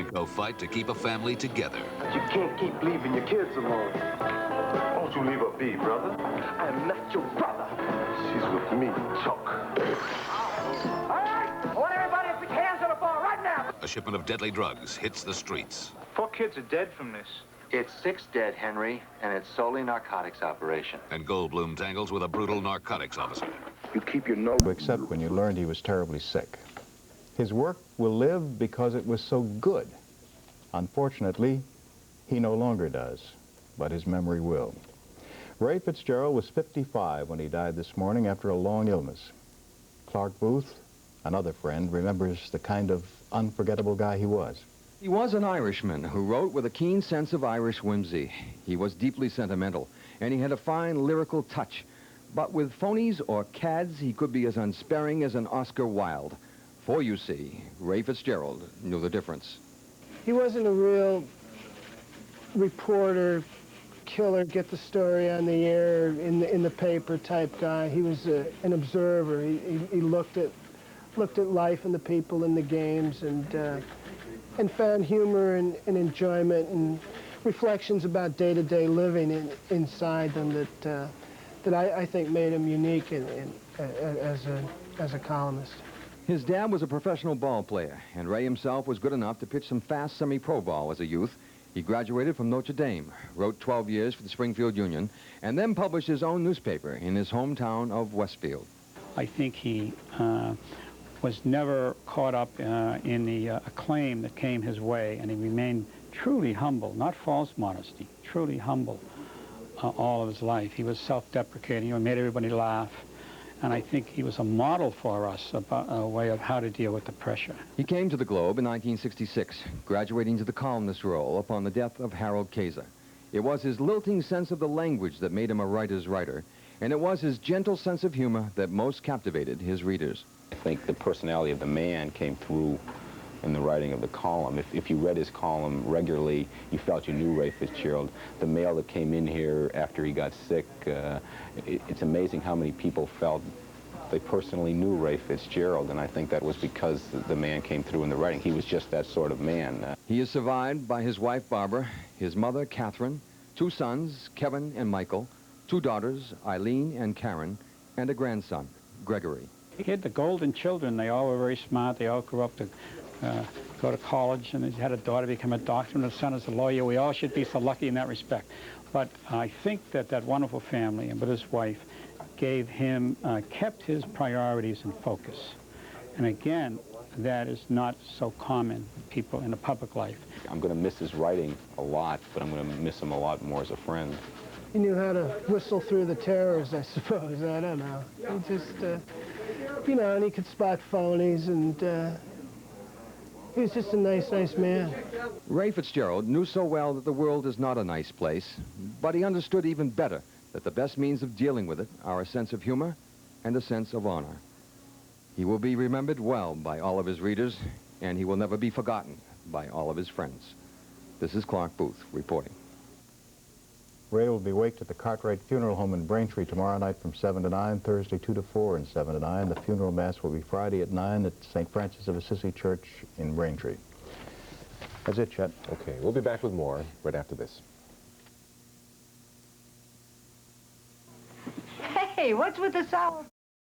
Winco fight to keep a family together. You can't keep leaving your kids alone. Won't you leave her be, brother? I'm not your brother. She's with me, Chuck. All right, I want everybody to put hands on the ball right now. A shipment of deadly drugs hits the streets. 4 kids are dead from this. It's 6 dead, Henry, and it's solely narcotics operation. And Goldblum tangles with a brutal narcotics officer. You keep your nose... Except when you learned he was terribly sick. His work will live because it was so good. Unfortunately, he no longer does, but his memory will. Ray Fitzgerald was 55 when he died this morning after a long illness. Clark Booth, another friend, remembers the kind of unforgettable guy he was. He was an Irishman who wrote with a keen sense of Irish whimsy. He was deeply sentimental, and he had a fine lyrical touch. But with phonies or cads, he could be as unsparing as an Oscar Wilde. For, you see, Ray Fitzgerald knew the difference. He wasn't a real reporter, killer, get the story on the air, in the paper type guy. He was an observer. He looked at life and the people and the games, and found humor and enjoyment and reflections about day-to-day living inside them that I think made him unique as a columnist. His dad was a professional ball player, and Ray himself was good enough to pitch some fast semi-pro ball as a youth. He graduated from Notre Dame, wrote 12 years for the Springfield Union, and then published his own newspaper in his hometown of Westfield. I think he was never caught up in the acclaim that came his way, and he remained truly humble, not false modesty, truly humble all of his life. He was self-deprecating, he made everybody laugh, and I think he was a model for us about a way of how to deal with the pressure. He came to the Globe in 1966, graduating to the columnist role upon the death of Harold Kaiser. It was his lilting sense of the language that made him a writer's writer, and it was his gentle sense of humor that most captivated his readers. I think the personality of the man came through in the writing of the column. If you read his column regularly, you felt you knew Ray Fitzgerald. The mail that came in here after he got sick, it's amazing how many people felt they personally knew Ray Fitzgerald, and I think that was because the man came through in the writing. He was just that sort of man. He is survived by his wife, Barbara, his mother, Catherine, 2 sons, Kevin and Michael, 2 daughters, Eileen and Karen, and a grandson, Gregory. He had the golden children. They all were very smart. They all grew up to go to college, and he had a daughter become a doctor, and a son is a lawyer. We all should be so lucky in that respect. But I think that wonderful family, and with his wife, gave him, kept his priorities in focus. And again, that is not so common people in the public life. I'm going to miss his writing a lot, but I'm going to miss him a lot more as a friend. He knew how to whistle through the terrors, I suppose. I don't know. He just, you know, and he could spot phonies, and he was just a nice man. Ray Fitzgerald knew so well that the world is not a nice place, but he understood even better that the best means of dealing with it are a sense of humor and a sense of honor. He will be remembered well by all of his readers, and he will never be forgotten by all of his friends. This is Clark Booth reporting. Ray will be waked at the Cartwright Funeral Home in Braintree tomorrow night from 7 to 9, Thursday 2 to 4 and 7 to 9. The funeral mass will be Friday at 9 at St. Francis of Assisi Church in Braintree. That's it, Chet. Okay, we'll be back with more right after this. Hey, what's with the sour?